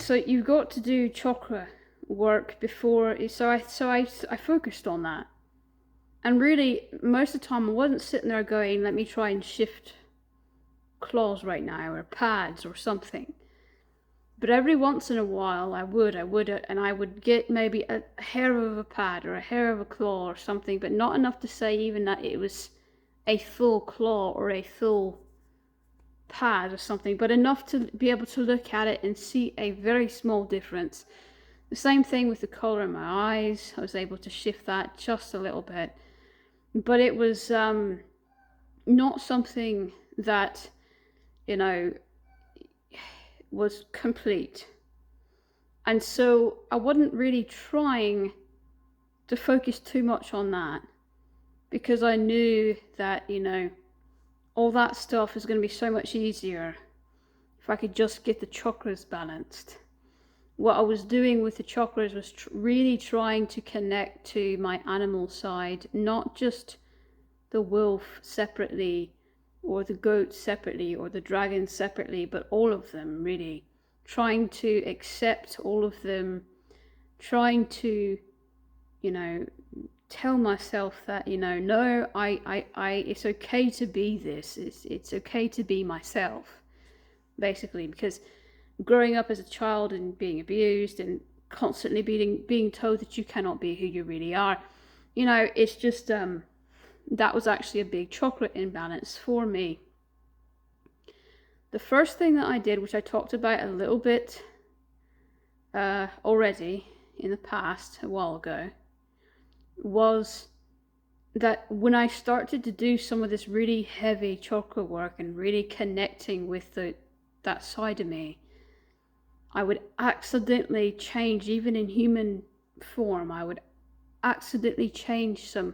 So you've got to do chakra work before. So I focused on that, and really most of the time I wasn't sitting there going, let me try and shift claws right now, or pads or something. But every once in a while I would, and I would get maybe a hair of a pad or a hair of a claw or something, but not enough to say even that it was a full claw or a full pad or something, but enough to be able to look at it and see a very small difference. The same thing with the color in my eyes. I was able to shift that just a little bit, but it was not something that, you know, was complete. And so I wasn't really trying to focus too much on that, because I knew that, you know, all that stuff is going to be so much easier if I could just get the chakras balanced. What I was doing with the chakras was really trying to connect to my animal side, not just the wolf separately, or the goat separately, or the dragon separately, but all of them, really. Trying to accept all of them, trying to, you know, tell myself that, you know, no, it's okay to be this. It's okay to be myself, basically, because growing up as a child and being abused and constantly being told that you cannot be who you really are, you know, it's just that was actually a big chakra imbalance for me. The first thing that I did, which I talked about a little bit already in the past, a while ago, was that when I started to do some of this really heavy chakra work and really connecting with that side of me, I would accidentally change, even in human form, I would accidentally change some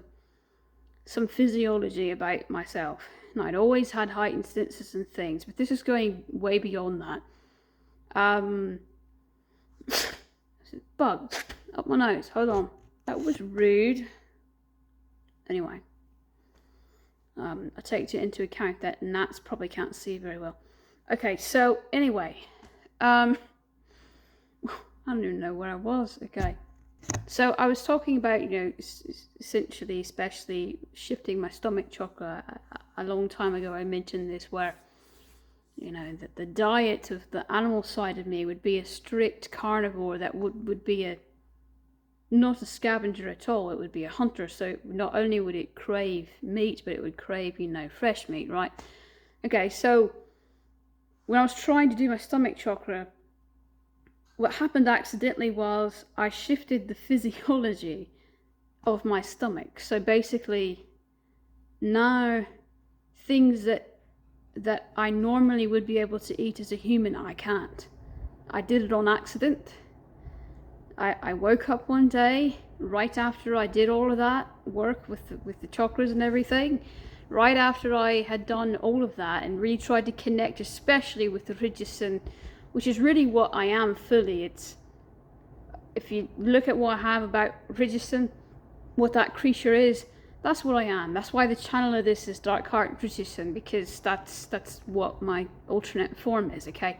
physiology about myself. And I'd always had heightened senses and things, but this is going way beyond that. Bug up my nose. Hold on. That was rude. Anyway, I take it into account that gnats probably can't see very well. Okay, so anyway, I don't even know where I was. Okay, so I was talking about, you know, essentially, especially shifting my stomach chakra. A long time ago I mentioned this, where, you know, that the diet of the animal side of me would be a strict carnivore that would be not a scavenger at all. It would be a hunter. So not only would it crave meat, but it would crave, you know, fresh meat, right? Okay, so when I was trying to do my stomach chakra, what happened accidentally was I shifted the physiology of my stomach. So basically, now things that I normally would be able to eat as a human, I can't. I did it on accident. I woke up one day right after I did all of that work with the chakras and everything. Right after I had done all of that and really tried to connect, especially with the Ridgeson, which is really what I am fully. It's, if you look at what I have about Ridgeson, what that creature is, that's what I am. That's why the channel of this is Dark Heart Ridgeson, because that's what my alternate form is, okay?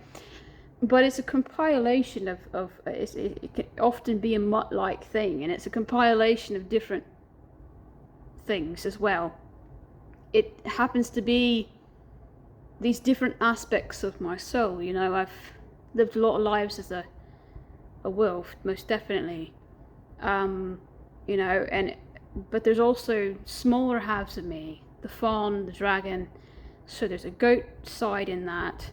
But it's a compilation of it can often be a mutt-like thing, and it's a compilation of different things as well. It happens to be these different aspects of my soul. You know, I've lived a lot of lives as a wolf, most definitely. You know, but there's also smaller halves of me, the fawn, the dragon. So there's a goat side in that,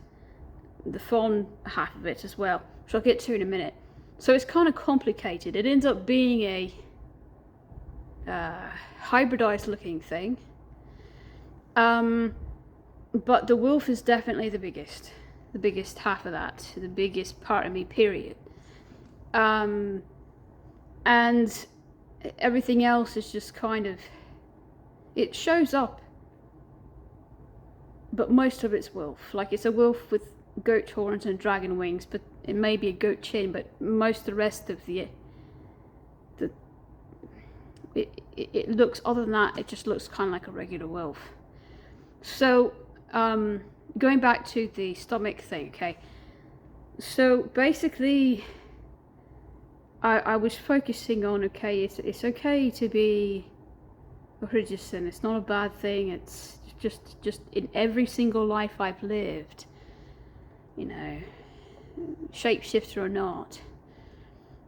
the fawn half of it as well, which I'll get to in a minute. So it's kind of complicated. It ends up being a hybridized looking thing. But the wolf is definitely the biggest half of that, the biggest part of me, period. And everything else is just kind of, it shows up, but most of it's wolf. Like, it's a wolf with goat horns and dragon wings, but it may be a goat chin, but most of the rest of it looks, other than that, it just looks kind of like a regular wolf. So going back to the stomach thing, okay, So basically, I was focusing on, okay, it's okay to be a Hridgerson. It's not a bad thing. It's just in every single life I've lived, you know, shapeshifter or not,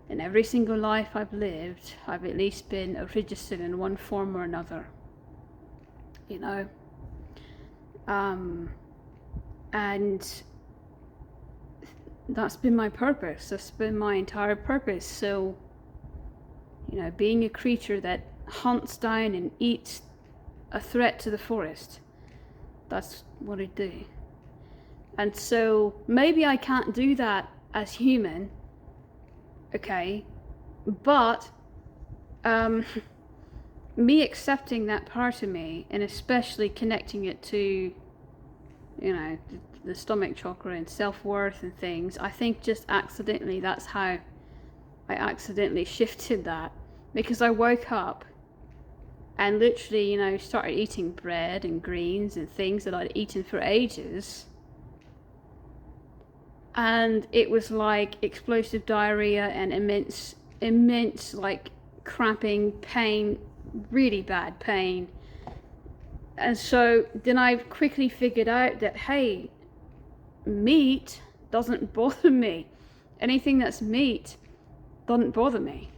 in every single life I've lived, I've at least been a Hridgerson in one form or another, you know. And that's been my purpose. That's been my entire purpose. So, you know, being a creature that hunts down and eats a threat to the forest, that's what I do. And so maybe I can't do that as human, okay, but me accepting that part of me, and especially connecting it to, you know, the stomach chakra and self-worth and things, I think just accidentally, that's how I accidentally shifted that, because I woke up and literally, you know, started eating bread and greens and things that I'd eaten for ages, and it was like explosive diarrhea and immense like cramping pain, really bad pain. And so then I quickly figured out that, hey, meat doesn't bother me. Anything that's meat doesn't bother me.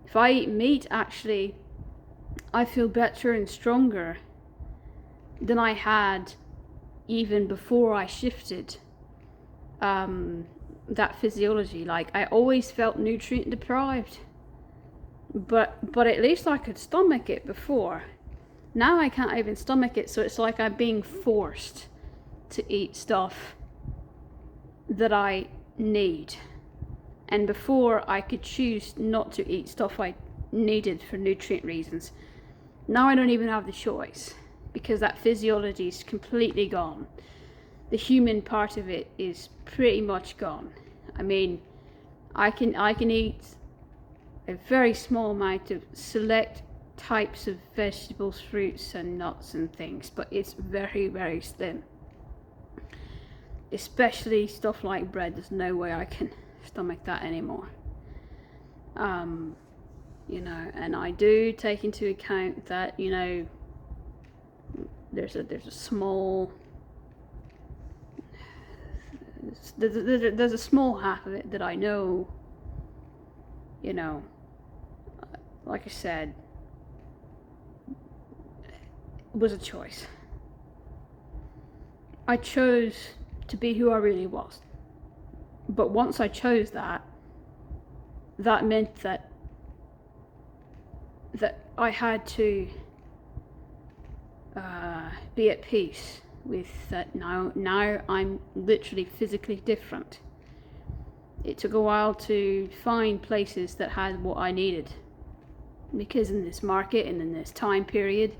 If I eat meat, actually, I feel better and stronger than I had even before I shifted that physiology. Like, I always felt nutrient deprived, but at least I could stomach it before. Now I can't even stomach it, so it's like I'm being forced to eat stuff that I need. And before, I could choose not to eat stuff I needed for nutrient reasons. Now I don't even have the choice, because that physiology is completely gone. The human part of it is pretty much gone. I mean, I can eat a very small amount of select types of vegetables, fruits and nuts and things, but it's very, very slim. Especially stuff like bread. There's no way I can stomach that anymore. You know, and I do take into account that, you know, there's a small there's a small half of it that I know, you know, like I said, was a choice. I chose to be who I really was. But once I chose that, that meant that I had to be at peace with that. Now I'm literally physically different. It took a while to find places that had what I needed, because in this market and in this time period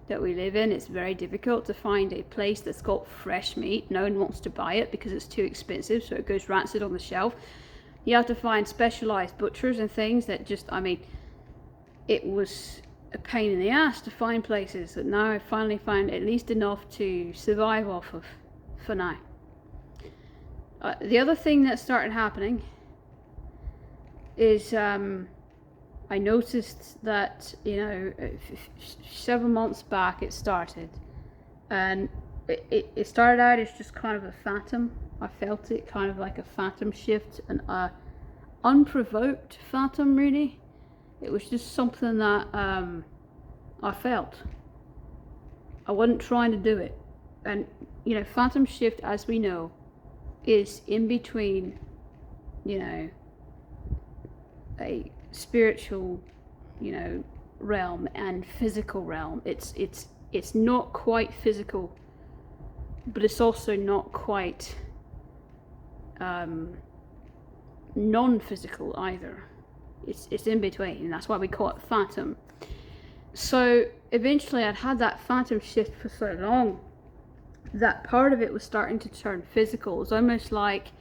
that we live in, it's very difficult to find a place that's got fresh meat. No one wants to buy it because it's too expensive, so it goes rancid on the shelf. You have to find specialized butchers and things that just, I mean, it was a pain in the ass to find places that now I finally found at least enough to survive off of for now. The other thing that started happening is I noticed that, you know, several months back it started, and it started out as just kind of a phantom. I felt it kind of like a phantom shift, an unprovoked phantom, really. It was just something that I felt. I wasn't trying to do it. And, you know, phantom shift, as we know, is in between, you know, a spiritual, you know, realm and physical realm. It's not quite physical, but it's also not quite non-physical either. It's in between, and that's why we call it phantom. So eventually I'd had that phantom shift for so long that part of it was starting to turn physical. It was almost like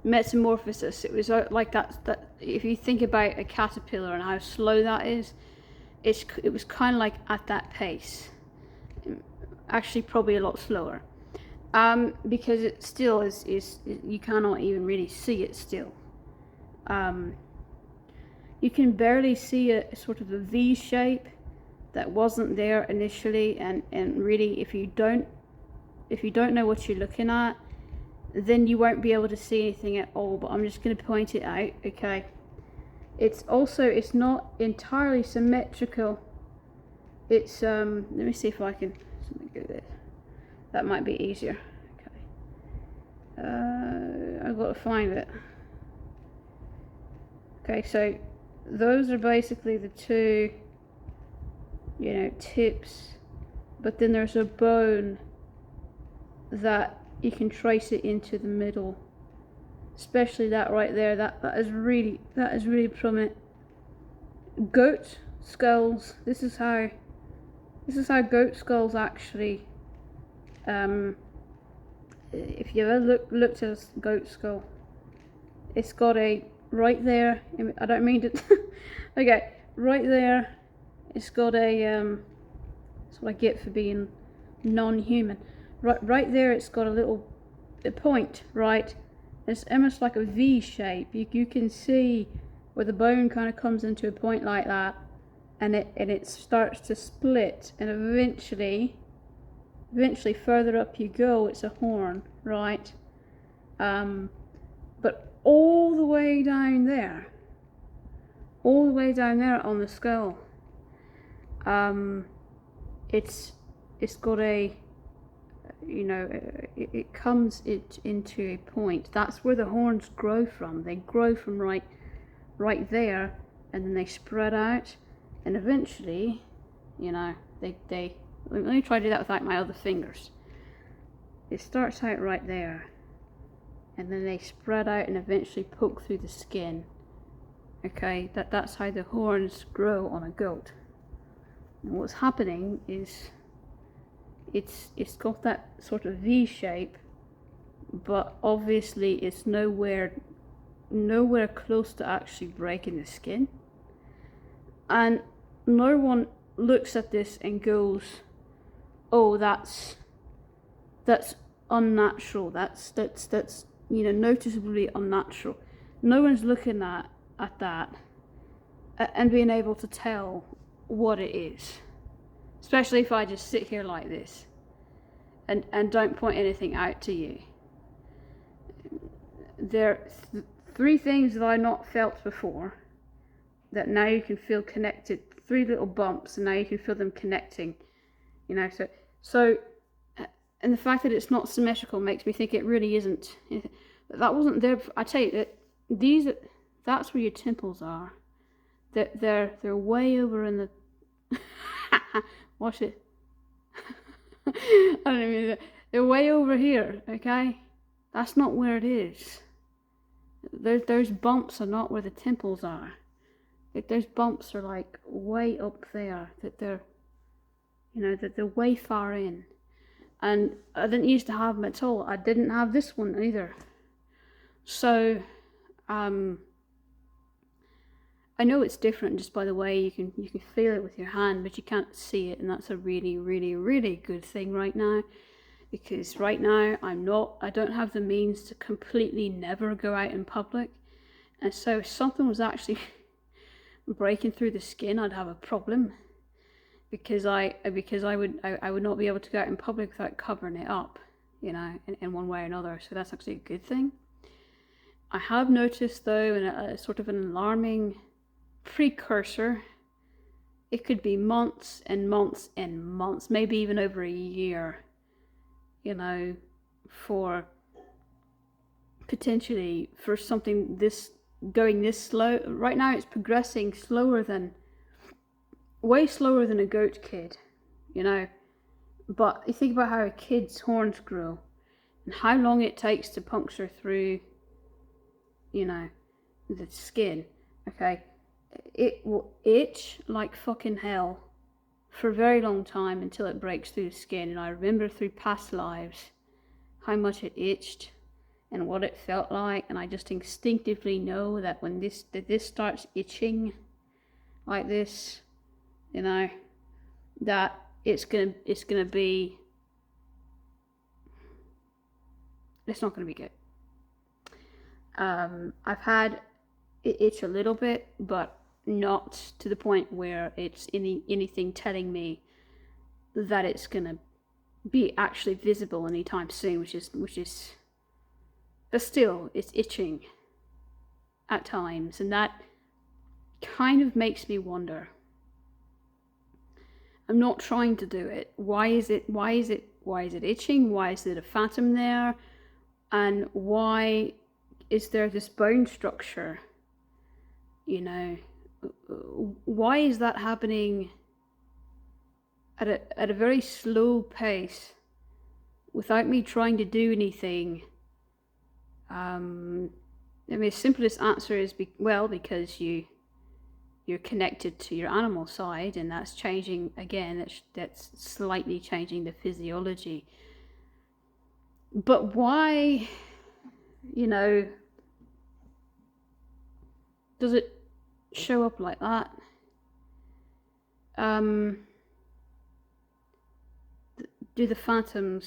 metamorphosis. It was like that if you think about a caterpillar and how slow that is, it was kind of like at that pace, actually probably a lot slower. Because it still is you cannot even really see it still. You can barely see a sort of a V shape that wasn't there initially, and really if you don't know what you're looking at, then you won't be able to see anything at all. But I'm just going to point it out, okay? It's not entirely symmetrical. It's let me see if I can do this. That might be easier. Okay. I've got to find it. Okay, so those are basically the two, tips, but then there's a bone that you can trace it into the middle, especially that right there. That is really prominent. Goat skulls. This is how goat skulls actually. If you ever looked at a goat skull, it's got a right there. I don't mean to. Okay, right there. It's got a. That's what I get for being non-human. Right there, it's got a point, right? It's almost like a V shape. You can see where the bone kind of comes into a point like that, and it starts to split, and eventually further up you go, it's a horn, right? But all the way down there on the skull, it's got a, it comes into a point. That's where the horns grow from. They grow from right there, and then they spread out, and eventually, they let me try to do that without my other fingers. It starts out right there, and then they spread out and eventually poke through the skin. Okay, that's how the horns grow on a goat. And what's happening is it's got that sort of V shape, but obviously it's nowhere close to actually breaking the skin. And no one looks at this and goes, "Oh, that's unnatural. That's noticeably unnatural." No one's looking at that and being able to tell what it is. Especially if I just sit here like this and don't point anything out to you. There are three things that I not felt before that now you can feel connected. 3 little bumps, and now you can feel them connecting. So and the fact that it's not symmetrical makes me think it really isn't. That wasn't there. I tell you that that's where your temples are. They're way over in the. Watch it. I don't even. They're way over here. Okay, that's not where it is. Those bumps are not where the temples are. Those bumps are like way up there. That they're way far in. And I didn't used to have them at all. I didn't have this one either. So, I know it's different just by the way you can feel it with your hand, but you can't see it, and that's a really, really, really good thing right now. Because right now I don't have the means to completely never go out in public, and so if something was actually breaking through the skin, I'd have a problem. Because I would not be able to go out in public without covering it up, in one way or another. So that's actually a good thing. I have noticed though, in a sort of an alarming precursor, it could be months and months and months, maybe even over a year, for potentially for something going this slow. Right now it's progressing way slower than a goat kid, but you think about how a kid's horns grow and how long it takes to puncture through, the skin. Okay, it will itch like fucking hell for a very long time until it breaks through the skin. And I remember through past lives how much it itched and what it felt like, and I just instinctively know that when this starts itching like this, that it's gonna be It's not going to be good. I've had it itch a little bit, but not to the point where it's anything telling me that it's going to be actually visible anytime soon, which is but still, it's itching at times, and that kind of makes me wonder. I'm not trying to do it. Why is it itching? Why is there a phantom there? And why is there this bone structure? You know, why is that happening at a very slow pace without me trying to do anything? I mean, the simplest answer is because you're connected to your animal side, and that's changing again. That's slightly changing the physiology. But why, you know, does it show up like that? Do the phantom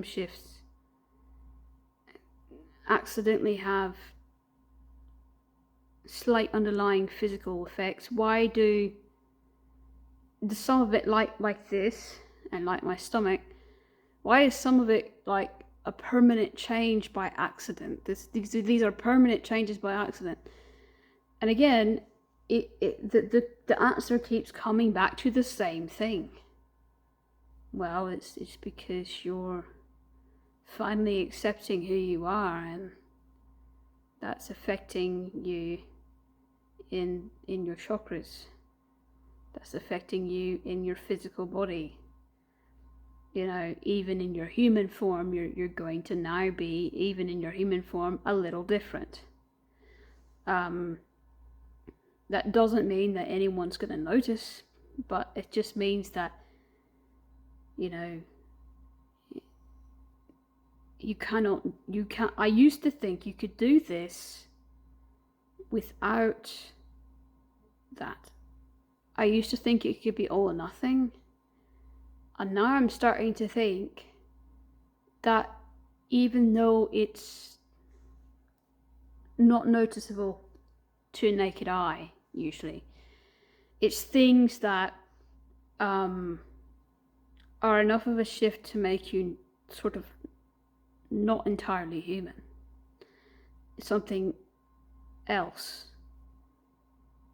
shifts accidentally have slight underlying physical effects? Why do some of it like this, and like my stomach, why is some of it like a permanent change by accident? These are permanent changes by accident. And again, the answer keeps coming back to the same thing. Well, it's because you're finally accepting who you are, and that's affecting you in your chakras. That's affecting you in your physical body. You know, even in your human form, you're going to now be, even in your human form, a little different. That doesn't mean that anyone's going to notice, but it just means that, you know, I used to think you could do this without that. I used to think it could be all or nothing. And now I'm starting to think that even though it's not noticeable to a naked eye, usually, it's things that are enough of a shift to make you sort of not entirely human. Something else.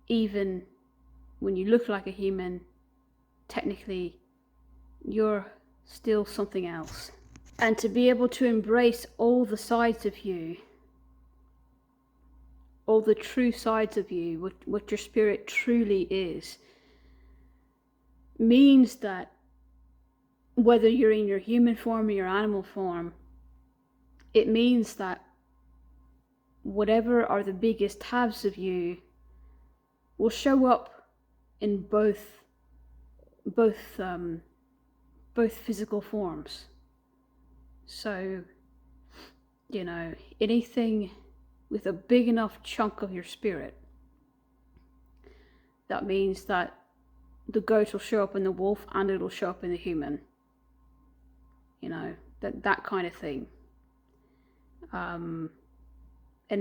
Even when you look like a human, technically you're still something else. And to be able to embrace all the sides of you, all the true sides of you, what your spirit truly is, means that whether you're in your human form or your animal form, it means that whatever are the biggest halves of you will show up in both physical forms. So, you know, anything with a big enough chunk of your spirit, that means that the goat will show up in the wolf and it'll show up in the human. You know, that kind of thing. And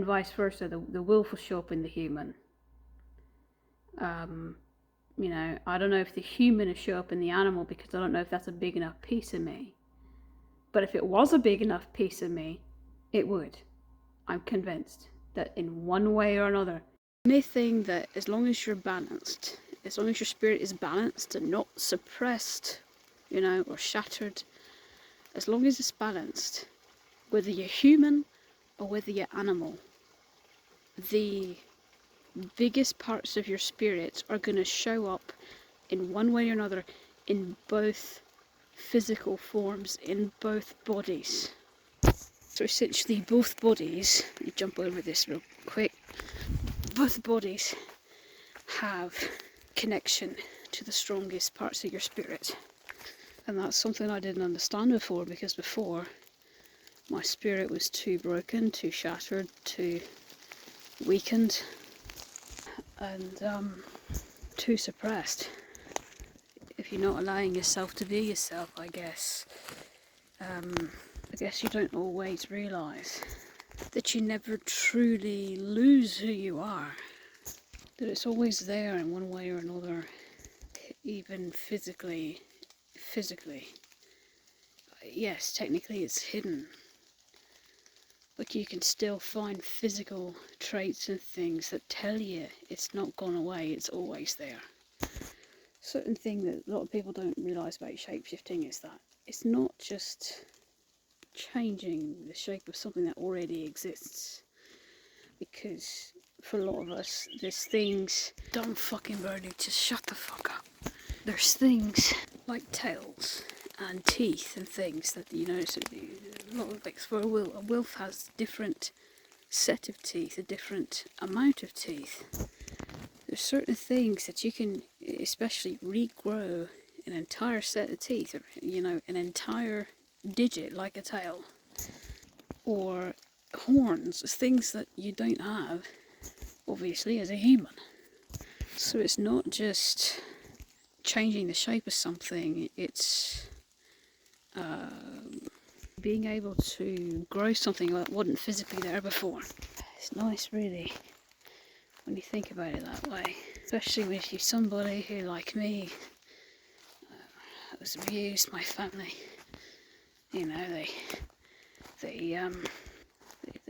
vice versa, the wolf will show up in the human. You know, I don't know if the human will show up in the animal, because I don't know if that's a big enough piece of me. But if it was a big enough piece of me, it would. I'm convinced that in one way or another, anything that, as long as you're balanced, as long as your spirit is balanced and not suppressed, you know, or shattered, as long as it's balanced, whether you're human or whether you're animal, the biggest parts of your spirit are going to show up in one way or another in both physical forms, in both bodies. So essentially both bodies, let me jump over this real quick, both bodies have connection to the strongest parts of your spirit. And that's something I didn't understand before, because before my spirit was too broken, too shattered, too weakened, and too suppressed. If you're not allowing yourself to be yourself, I guess. guess you don't always realise that you never truly lose who you are. That it's always there in one way or another, even physically. Yes, technically it's hidden, but you can still find physical traits and things that tell you it's not gone away, it's always there. Certain thing that a lot of people don't realise about shapeshifting is that it's not just changing the shape of something that already exists, because for a lot of us there's things, don't fucking Birdie, just shut the fuck up. There's things like tails and teeth and things that you notice a lot of, like for a wolf has different set of teeth, a different amount of teeth. There's certain things that you can especially regrow an entire set of teeth, or an entire digit like a tail, or horns, things that you don't have obviously as a human. So it's not just changing the shape of something, it's being able to grow something that wasn't physically there before. It's nice really when you think about it that way, especially if you're somebody who, like me, was abused. My family, they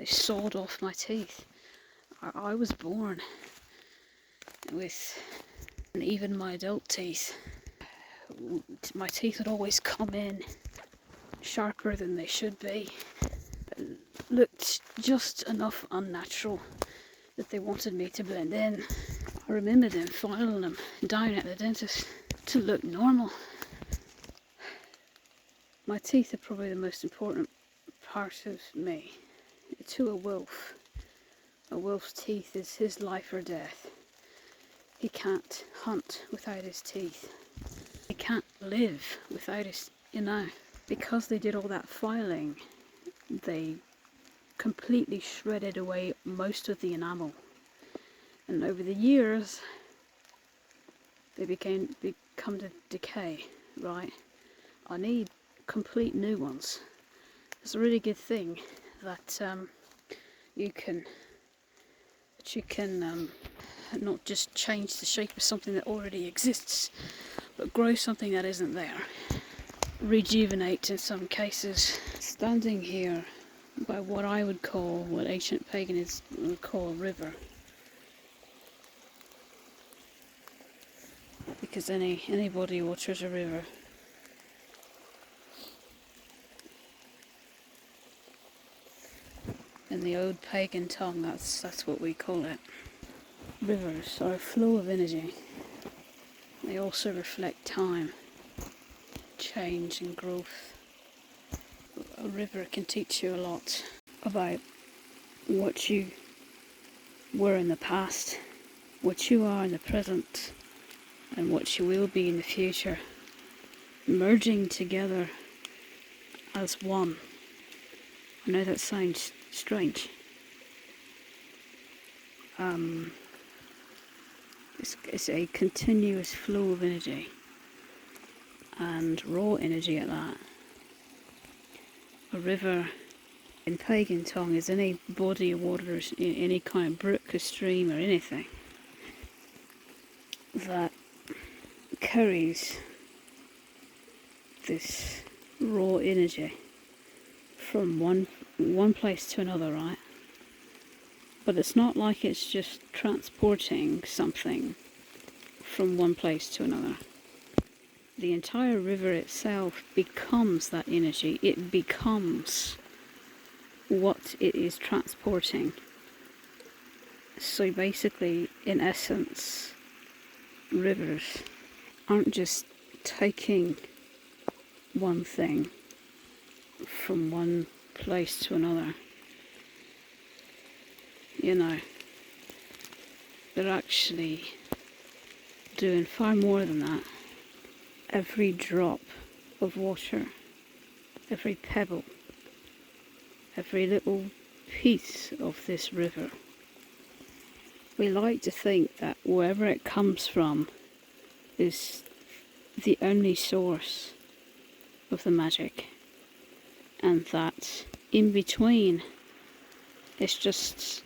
sawed off my teeth. I was born with, and even my adult teeth, my teeth would always come in sharper than they should be. It looked just enough unnatural that they wanted me to blend in. I remember them filing them down at the dentist to look normal. My teeth are probably the most important part of me. To a wolf, a wolf's teeth is his life or death. He can't hunt without his teeth. He can't live without his, because they did all that filing, they completely shredded away most of the enamel. And over the years, they come to decay, right? I need complete new ones. It's a really good thing that you can not just change the shape of something that already exists, but grow something that isn't there. Rejuvenate in some cases. Standing here by what I would call, what ancient pagans would call a river. Because any body of water is a river. In the old pagan tongue, that's what we call it. Rivers are a flow of energy. They also reflect time, change and growth. A river can teach you a lot about what you were in the past, what you are in the present, and what you will be in the future, merging together as one. I know that sounds strange. It's a continuous flow of energy, and raw energy at that. A river in pagan tongue is any body of water, any kind of brook or stream or anything that carries this raw energy from one place to another, right? But it's not like it's just transporting something from one place to another. The entire river itself becomes that energy. It becomes what it is transporting. So basically, in essence, rivers aren't just taking one thing from one place to another. They're actually doing far more than that. Every drop of water, every pebble, every little piece of this river, we like to think that wherever it comes from is the only source of the magic. and that in between is just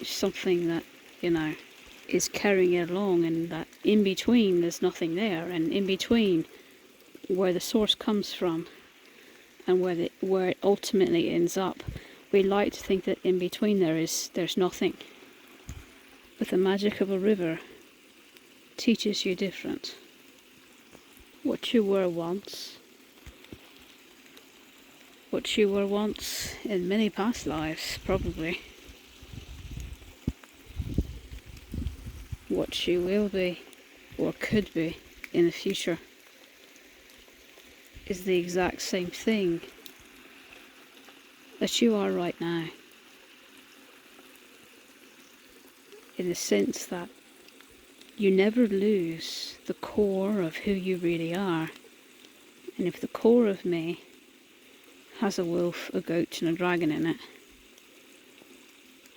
something that, is carrying it along, and that in between there's nothing there, and in between where the source comes from and where it ultimately ends up, we like to think that in between there's nothing. But the magic of a river teaches you different. What you were once in many past lives, probably. What you will be or could be in the future is the exact same thing that you are right now. In the sense that you never lose the core of who you really are. And if the core of me has a wolf, a goat and a dragon in it,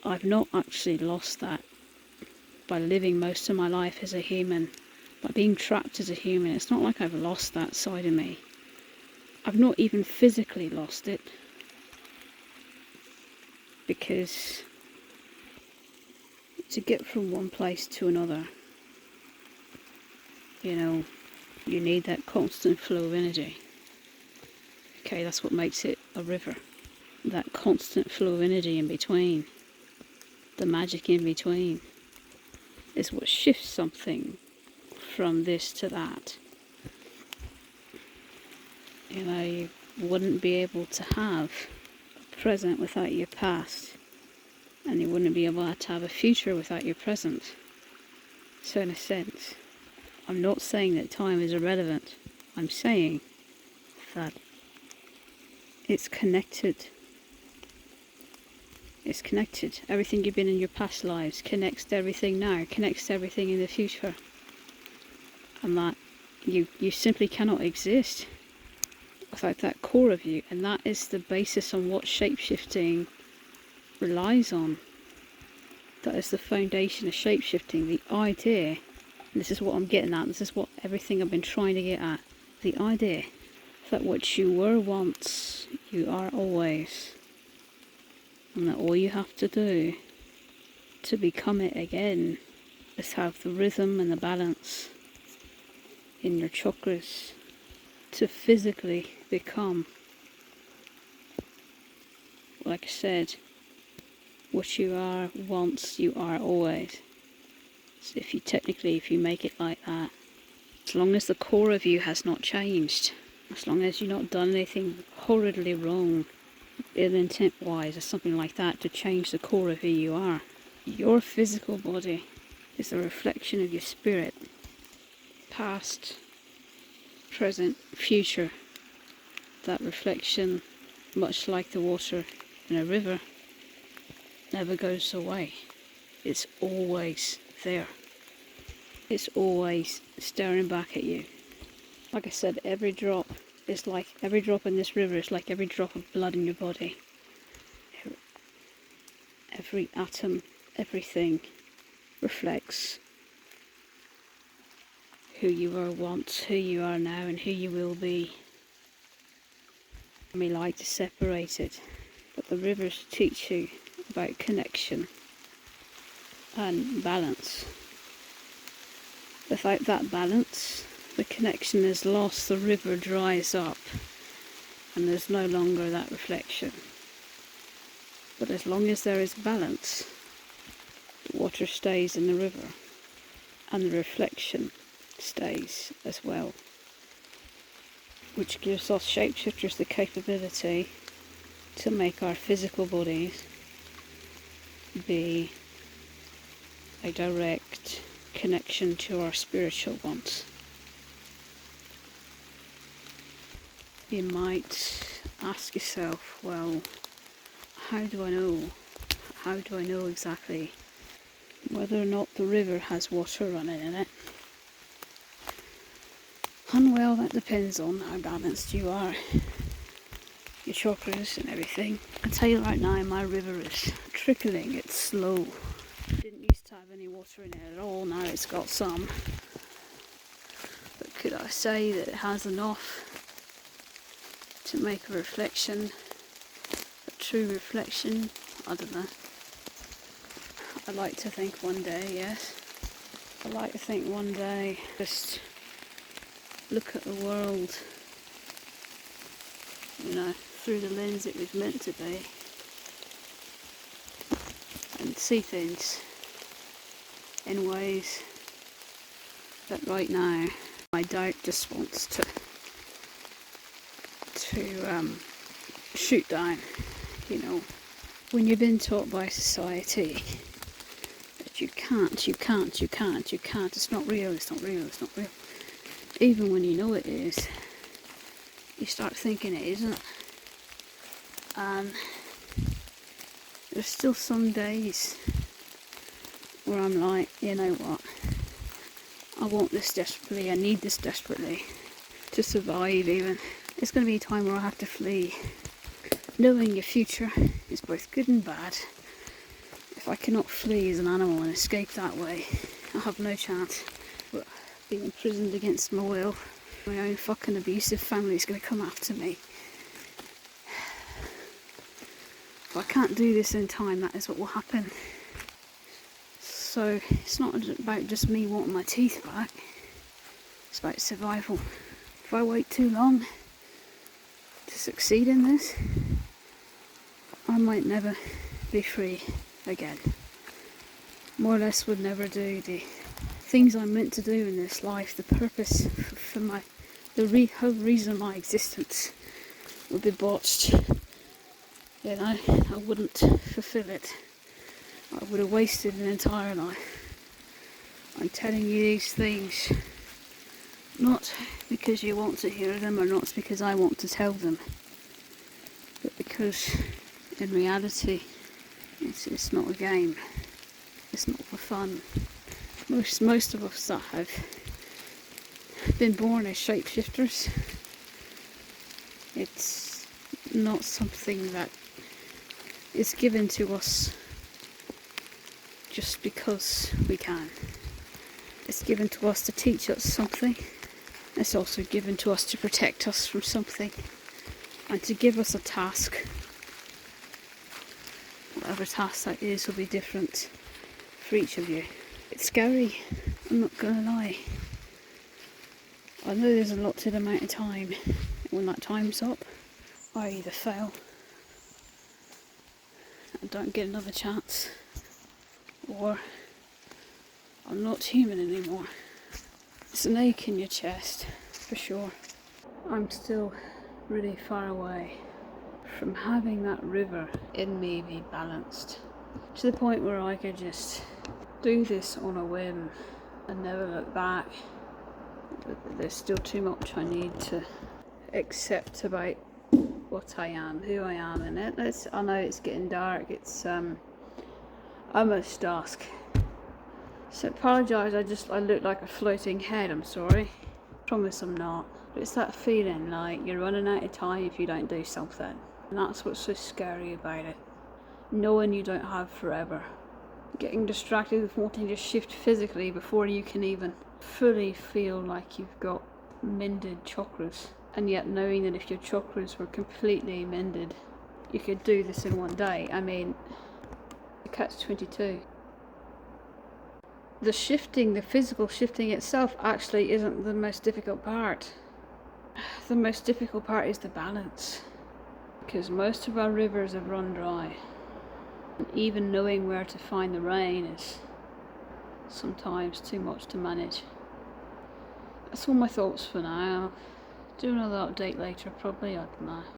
I've not actually lost that by living most of my life as a human, by being trapped as a human. It's not like I've lost that side of me. I've not even physically lost it, because to get from one place to another, you need that constant flow of energy. Okay, that's what makes it a river. That constant flow of energy in between, the magic in between, is what shifts something from this to that. You wouldn't be able to have a present without your past, and you wouldn't be able to have a future without your present. So in a sense, I'm not saying that time is irrelevant. I'm saying that it's connected. It's connected. Everything you've been in your past lives connects to everything now, connects to everything in the future. And that you simply cannot exist without that core of you. And that is the basis on what shapeshifting relies on. That is the foundation of shapeshifting. The idea, and this is what I'm getting at, this is what everything I've been trying to get at. The idea that what you were once, you are always. And that all you have to do to become it again is have the rhythm and the balance in your chakras to physically become, like I said, what you are once, you are always. So if you make it like that, as long as the core of you has not changed, as long as you've not done anything horridly wrong, ill intent wise or something like that, to change the core of who you are, your physical body is a reflection of your spirit, past, present, future. That reflection, much like the water in a river, never goes away. It's always there. It's always staring back at you. Like I said, every drop in this river is like every drop of blood in your body. Every atom, everything reflects who you were once, who you are now, and who you will be. We like to separate it, but the rivers teach you about connection and balance. Without that balance, the connection is lost, the river dries up, and there's no longer that reflection. But as long as there is balance, the water stays in the river, and the reflection stays as well. Which gives us shapeshifters the capability to make our physical bodies be a direct connection to our spiritual ones. You might ask yourself, well, how do I know? How do I know exactly whether or not the river has water running in it? And well, that depends on how balanced you are, your chakras and everything. I tell you right now, my river is trickling, it's slow. It didn't used to have any water in it at all, now it's got some. But could I say that it has enough to make a reflection true reflection? I don't know. I'd like to think one day, yes. I'd like to think one day, just look at the world, you know, through the lens it was meant to be, and see things in ways that right now my doubt just wants to shoot down. You know, when you've been taught by society that you can't, it's not real, even when you know it is, you start thinking it isn't. And there's still some days where I'm like, you know what, I want this desperately, I need this desperately to survive even. There's going to be a time where I have to flee, knowing your future is both good and bad. If I cannot flee as an animal and escape that way, I have no chance. But being imprisoned against my will, my own fucking abusive family is going to come after me. If I can't do this in time, that is what will happen. So it's not about just me wanting my teeth back, it's about survival. If I wait too long to succeed in this, I might never be free again. More or less would never do the things I'm meant to do in this life. The purpose for the whole reason of my existence would be botched. You know, I wouldn't fulfill it. I would have wasted an entire life. I'm telling you these things not because you want to hear them, or not because I want to tell them, but because in reality it's not a game, it's not for fun. Most of us that have been born as shapeshifters, it's not something that is given to us just because we can. It's given to us to teach us something. It's also given to us to protect us from something, and to give us a task. Whatever task that is will be different for each of you. It's scary, I'm not gonna lie. I know there's a limited amount of time, and when that time's up, I either fail and don't get another chance, or I'm not human anymore. It's an ache in your chest, for sure. I'm still really far away from having that river in me be balanced, to the point where I could just do this on a whim and never look back. But there's still too much I need to accept about what I am, who I am, and I know it's getting dark, it's almost dusk. So apologise, I look like a floating head, I'm sorry. Promise I'm not. But it's that feeling like you're running out of time if you don't do something. And that's what's so scary about it. Knowing you don't have forever. Getting distracted with wanting to shift physically before you can even fully feel like you've got mended chakras. And yet knowing that if your chakras were completely mended, you could do this in one day. I mean, the catch-22. The shifting, the physical shifting itself actually isn't the most difficult part. The most difficult part is the balance. Because most of our rivers have run dry. And even knowing where to find the rain is sometimes too much to manage. That's all my thoughts for now. I'll do another update later, probably, I don't know.